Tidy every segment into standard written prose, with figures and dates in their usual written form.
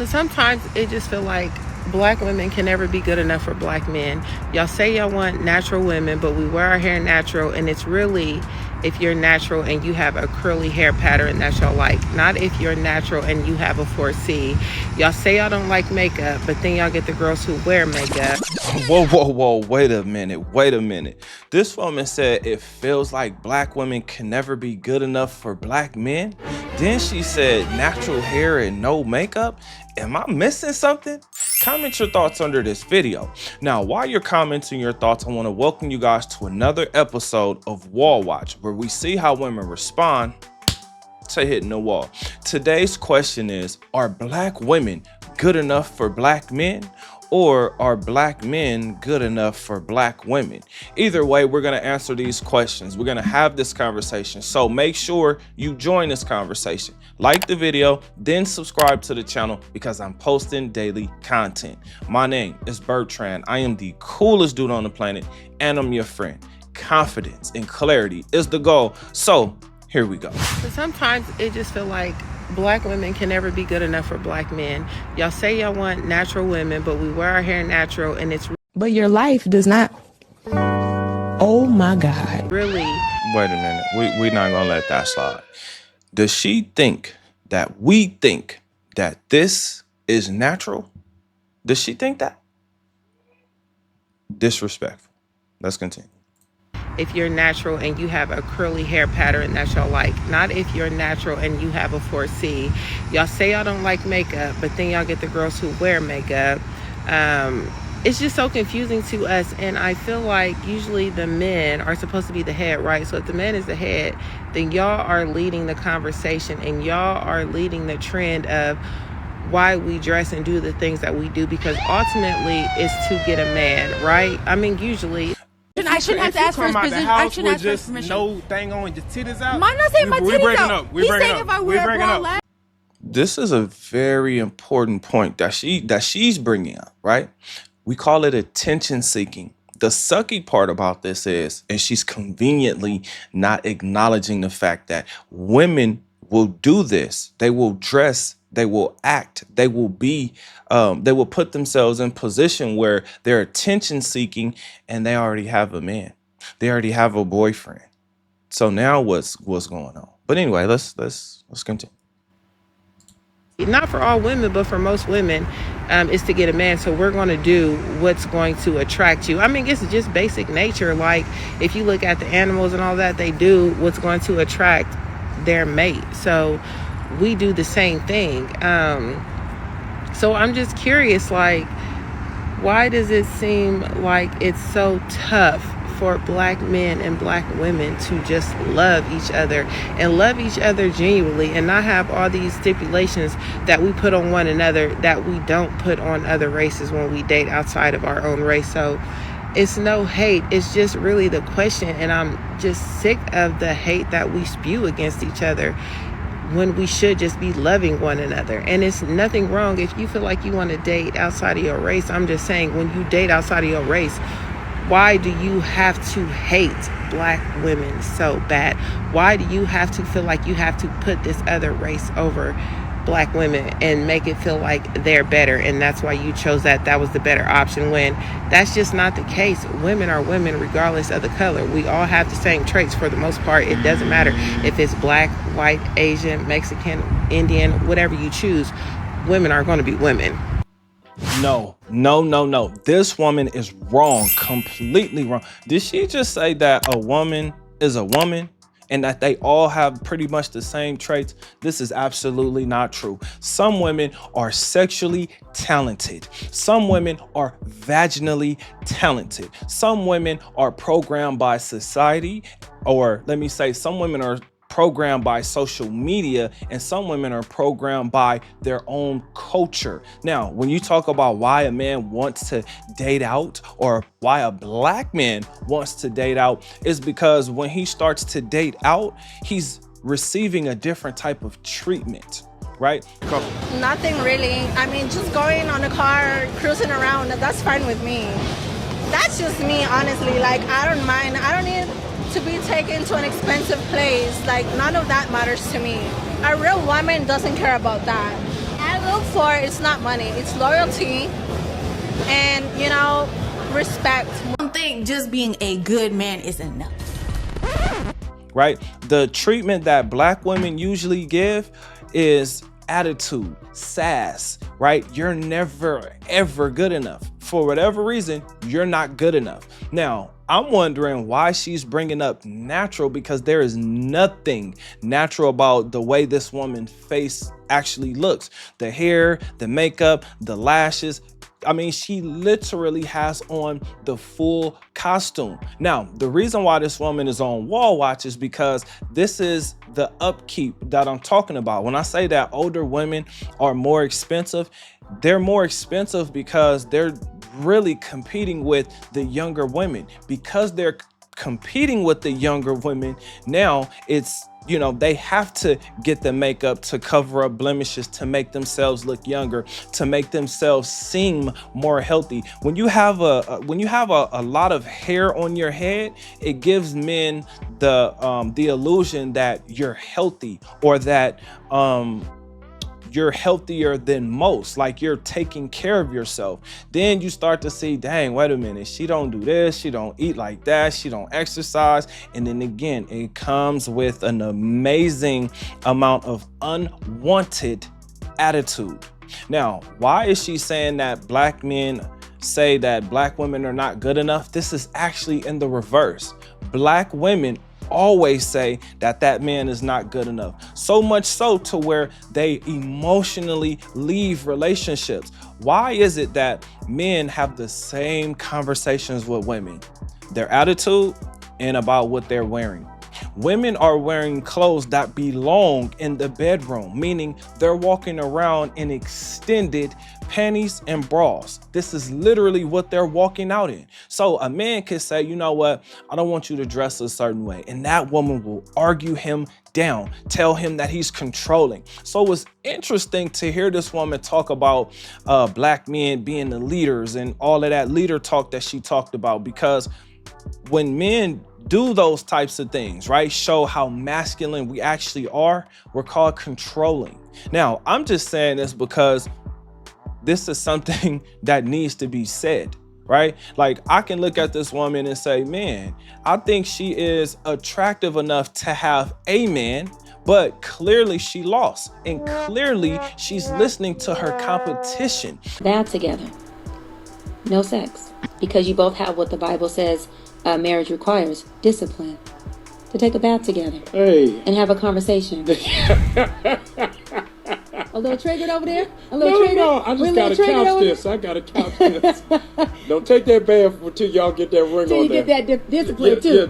So sometimes it just feel like black women can never be good enough for black men. Y'all say y'all want natural women, but we wear our hair natural, and it's really if you're natural and you have a curly hair pattern that y'all like, not if you're natural and you have a 4C. Y'all say y'all don't like makeup, but then y'all get the girls who wear makeup. Whoa, wait a minute. This woman said it feels like black women can never be good enough for black men. Then she said natural hair and no makeup. Am I missing something? Comment your thoughts under this video. Now, while you're commenting your thoughts, I want to welcome you guys to another episode of Wall Watch, where we see how women respond to hitting the wall. Today's question is, are black women good enough for black men? Or are black men good enough for black women? Either way, we're going to answer these questions. We're going to have this conversation. So make sure you join this conversation. Like the video, then subscribe to the channel because I'm posting daily content. My name is Bertrand. I am the coolest dude on the planet, and I'm your friend. Confidence and clarity is the goal. So here we go. But sometimes it just feel like black women can never be good enough for black men. Y'all say y'all want natural women, but we wear our hair natural, and it's but your life does not. Oh my God. really. Wait a minute. We're not going to let that slide. Does she think that we think that this is natural? Does she think that? Disrespectful. Let's continue. If you're natural and you have a curly hair pattern that y'all like, not if you're natural and you have a 4C. Y'all say y'all don't like makeup, but then y'all get the girls who wear makeup. It's just so confusing to us, and I feel like usually the men are supposed to be the head, right? So if the man is the head, then y'all are leading the conversation, and y'all are leading the trend of why we dress and do the things that we do, because ultimately it's to get a man, right? I mean, usually I shouldn't have to ask for his position. I shouldn't ask for his permission. No thing on your titties out. I'm not saying my titties out. He's saying if I wear a bra leg. This is a very important point that she's bringing up, right? We call it attention seeking. The sucky part about this is, and she's conveniently not acknowledging the fact that women will do this. They will dress, they will act, they will be, they will put themselves in position where they're attention seeking, and they already have a man. They already have a boyfriend. So now what's going on? But anyway, let's continue. not for all women, but for most women, is to get a man. So we're going to do what's going to attract you. I mean, it's just basic nature. Like if you look at the animals and all that, they do what's going to attract their mate. So we do the same thing. So I'm just curious, like, why does it seem like it's so tough for black men and black women to just love each other and love each other genuinely, and not have all these stipulations that we put on one another that we don't put on other races when we date outside of our own race? So it's no hate, it's just really the question, and I'm just sick of the hate that we spew against each other when we should just be loving one another. And it's nothing wrong if you feel like you want to date outside of your race. I'm just saying, when you date outside of your race, why do you have to hate black women so bad? Why do you have to feel like you have to put this other race over black women and make it feel like they're better, and that's why you chose that was the better option, when that's just not the case? Women are women regardless of the color. We all have the same traits for the most part. It doesn't matter if it's black, white, Asian, Mexican, Indian, whatever you choose. Women are going to be women. No. This woman is wrong, completely wrong. Did she just say that a woman is a woman and that they all have pretty much the same traits? This is absolutely not true. Some women are sexually talented. Some women are vaginally talented. Some women are programmed by society, or let me say, some women are programmed by social media, and some women are programmed by their own culture. Now, when you talk about why a man wants to date out, or why a black man wants to date out, is because when he starts to date out, he's receiving a different type of treatment, right? Nothing really. I mean, just going on a car, cruising around, that's fine with me. That's just me, honestly. Like, I don't mind. I don't need to be taken to an expensive place. Like, none of that matters to me. A real woman doesn't care about that. I look for it's not money, it's loyalty and, you know, respect. I don't think just being a good man is enough. Right? The treatment that black women usually give is attitude, sass, right? You're never, ever good enough. For whatever reason, you're not good enough. Now, I'm wondering why she's bringing up natural, because there is nothing natural about the way this woman's face actually looks. The hair, the makeup, the lashes. I mean, she literally has on the full costume. Now, the reason why this woman is on wall watch is because this is the upkeep that I'm talking about. When I say that older women are more expensive, they're more expensive because they're really competing with the younger women. Because they're competing with the younger women, now it's, you know, they have to get the makeup to cover up blemishes, to make themselves look younger, to make themselves seem more healthy. When you have a lot of hair on your head, it gives men the illusion that you're healthy, or that you're healthier than most, like you're taking care of yourself. Then you start to see, dang, wait a minute, she don't do this, she don't eat like that, she don't exercise. And then again, it comes with an amazing amount of unwanted attitude. Now, why is she saying that black men say that black women are not good enough? This is actually in the reverse. Black women always say that that man is not good enough. So much so to where they emotionally leave relationships. Why is it that men have the same conversations with women? Their attitude and about what they're wearing. Women are wearing clothes that belong in the bedroom, meaning they're walking around in extended panties and bras. This is literally what they're walking out in. So a man could say, you know what, I don't want you to dress a certain way. And that woman will argue him down, tell him that he's controlling. So it's interesting to hear this woman talk about black men being the leaders and all of that leader talk that she talked about, because when men do those types of things, right, show how masculine we actually are, we're called controlling. Now, I'm just saying this because this is something that needs to be said, right? Like, I can look at this woman and say, man, I think she is attractive enough to have a man, but clearly she lost. And clearly she's listening to her competition. Bad together. No sex. Because you both have what the Bible says marriage requires, discipline. To take a bath together. Hey. And have a conversation. A little triggered over there? A little triggered? No, I just gotta couch this. I gotta couch this. Don't take that bath until y'all get that ring on there. Till you get that discipline too.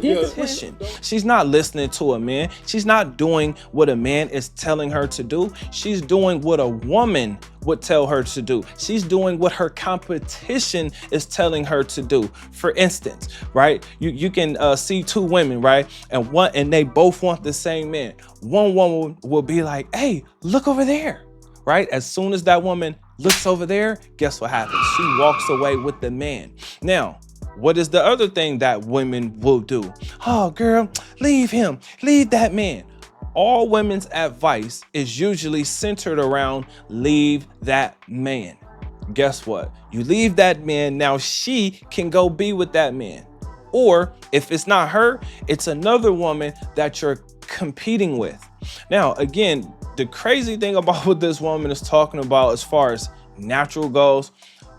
Discipline. She's not listening to a man. She's not doing what a man is telling her to do. She's doing what a woman would tell her to do. She's doing what her competition is telling her to do. For instance, right? You can see two women, right? And they both want the same man. One woman will be like, hey, look over there, right? As soon as that woman looks over there, guess what happens? She walks away with the man. Now, what is the other thing that women will do? Oh, girl, leave him, leave that man. All women's advice is usually centered around leave that man. Guess what? You leave that man, now she can go be with that man. Or if it's not her, it's another woman that you're competing with. Now, again, the crazy thing about what this woman is talking about as far as natural goes,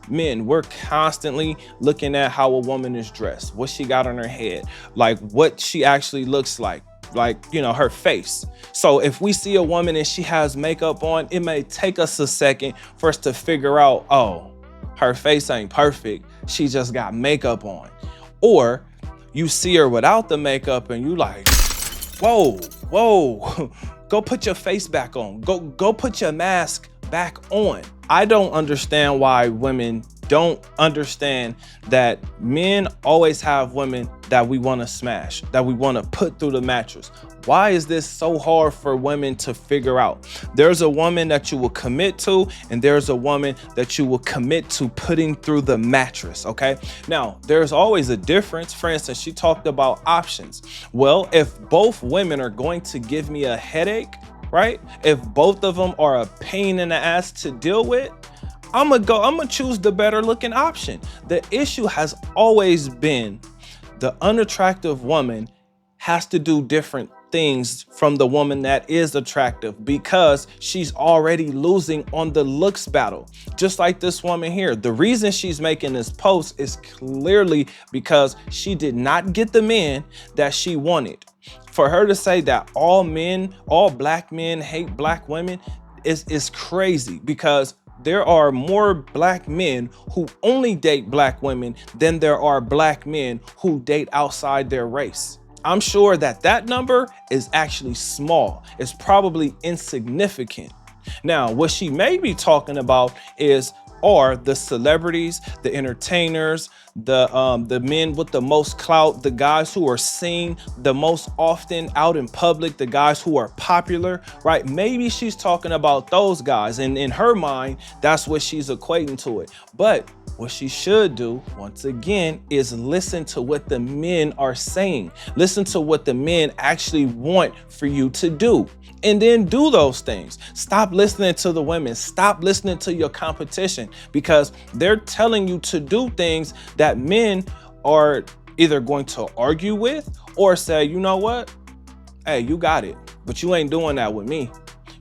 men, we're constantly looking at how a woman is dressed, what she got on her head, like what she actually looks like, you know, her face. So if we see a woman and she has makeup on, it may take us a second for us to figure out, oh, her face ain't perfect, she just got makeup on. Or you see her without the makeup and you like, whoa, go put your face back on, go put your mask back on. I don't understand why women don't understand that men always have women that we want to smash, that we want to put through the mattress. Why is this so hard for women to figure out? There's a woman that you will commit to, and there's a woman that you will commit to putting through the mattress, okay? Now, there's always a difference. For instance, she talked about options. Well, if both women are going to give me a headache, right? If both of them are a pain in the ass to deal with, I'm gonna choose the better looking option. The issue has always been the unattractive woman has to do different things from the woman that is attractive because she's already losing on the looks battle. Just like this woman here. The reason she's making this post is clearly because she did not get the man that she wanted. For her to say that all black men hate black women is crazy, because there are more black men who only date black women than there are black men who date outside their race. I'm sure that number is actually small. It's probably insignificant. Now, what she may be talking about are the celebrities, the entertainers, the men with the most clout, the guys who are seen the most often out in public, the guys who are popular, right? Maybe she's talking about those guys, and in her mind, that's what she's equating to it. But what she should do, once again, is listen to what the men are saying. Listen to what the men actually want for you to do, and then do those things. Stop listening to the women. Stop listening to your competition, because they're telling you to do things that men are either going to argue with or say, you know what? Hey, you got it, but you ain't doing that with me.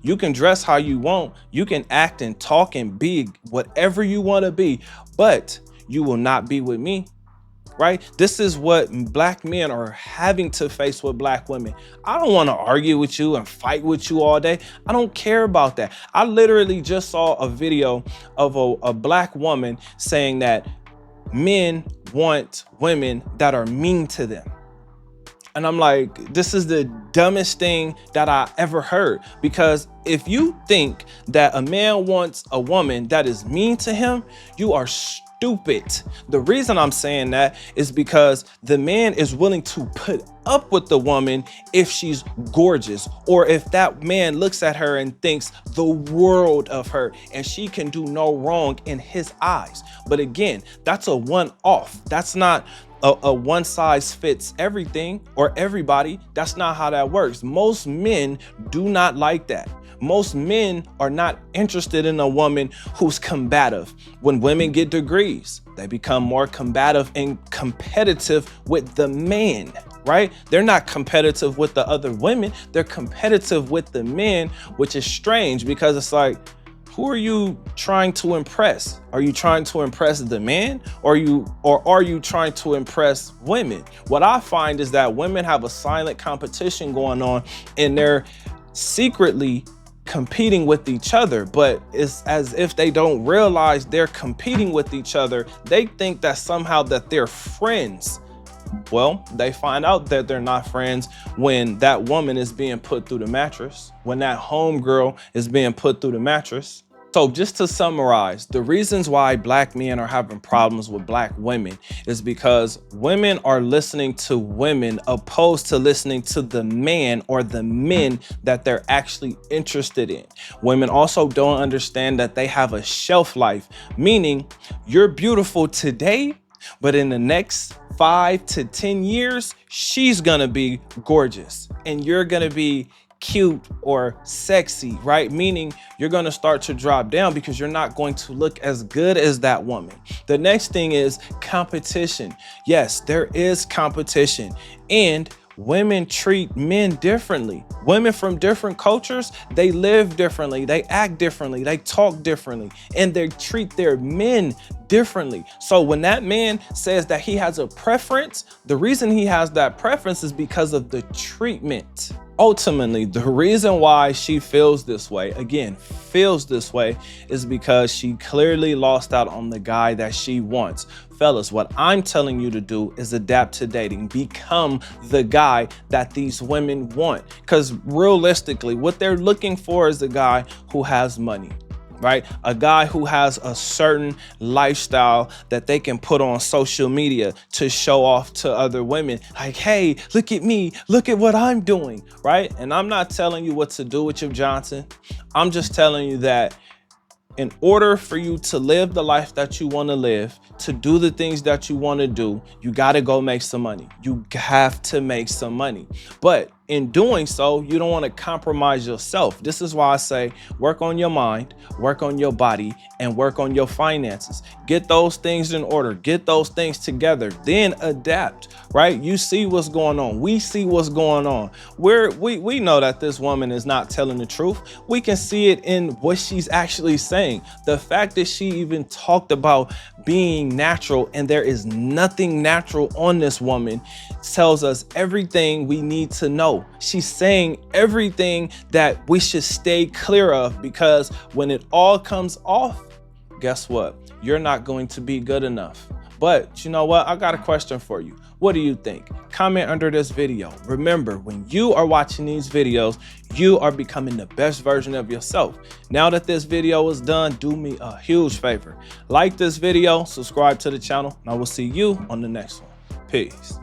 You can dress how you want. You can act and talk and be whatever you want to be, but you will not be with me, right? This is what black men are having to face with black women. I don't want to argue with you and fight with you all day. I don't care about that. I literally just saw a video of a black woman saying that men want women that are mean to them. And I'm like, this is the dumbest thing that I ever heard. Because if you think that a man wants a woman that is mean to him, you are stupid. The reason I'm saying that is because the man is willing to put up with the woman if she's gorgeous, or if that man looks at her and thinks the world of her and she can do no wrong in his eyes. But again, that's a one-off. That's not a one size fits everything or everybody. That's not how that works. Most men do not like that. Most men are not interested in a woman who's combative. When women get degrees, they become more combative and competitive with the man, right? They're not competitive with the other women. They're competitive with the men, which is strange, because it's like, who are you trying to impress? Are you trying to impress the man, or are you trying to impress women? What I find is that women have a silent competition going on, and they're secretly competing with each other, but it's as if they don't realize they're competing with each other. They think that somehow that they're friends. Well, they find out that they're not friends when that woman is being put through the mattress, when that homegirl is being put through the mattress. So just to summarize, the reasons why black men are having problems with black women is because women are listening to women opposed to listening to the man or the men that they're actually interested in. Women also don't understand that they have a shelf life, meaning you're beautiful today, but in the next 5 to 10 years, she's gonna be gorgeous and you're gonna be cute or sexy, right? Meaning you're going to start to drop down because you're not going to look as good as that woman. The next thing is competition. Yes, there is competition, and women treat men differently. Women from different cultures, they live differently, they act differently, they talk differently, and they treat their men differently. So when that man says that he has a preference, the reason he has that preference is because of the treatment. Ultimately, the reason why she feels this way, is because she clearly lost out on the guy that she wants. Fellas, what I'm telling you to do is adapt to dating. Become the guy that these women want. Because realistically, what they're looking for is a guy who has money, right? A guy who has a certain lifestyle that they can put on social media to show off to other women. Like, hey, look at me, look at what I'm doing, right? And I'm not telling you what to do with your Johnson. I'm just telling you that in order for you to live the life that you want to live, to do the things that you want to do, you got to go make some money. You have to make some money. But in doing so, you don't want to compromise yourself. This is why I say work on your mind, work on your body, and work on your finances. Get those things in order, get those things together, then adapt, right? You see what's going on. We see what's going on. We know that this woman is not telling the truth. We can see it in what she's actually saying. The fact that she even talked about being natural and there is nothing natural on this woman tells us everything we need to know. She's saying everything that we should stay clear of, because when it all comes off, guess what? You're not going to be good enough. But you know what? I got a question for you. What do you think? Comment under this video. Remember, when you are watching these videos, you are becoming the best version of yourself. Now that this video is done, do me a huge favor. Like this video, subscribe to the channel, and I will see you on the next one. Peace.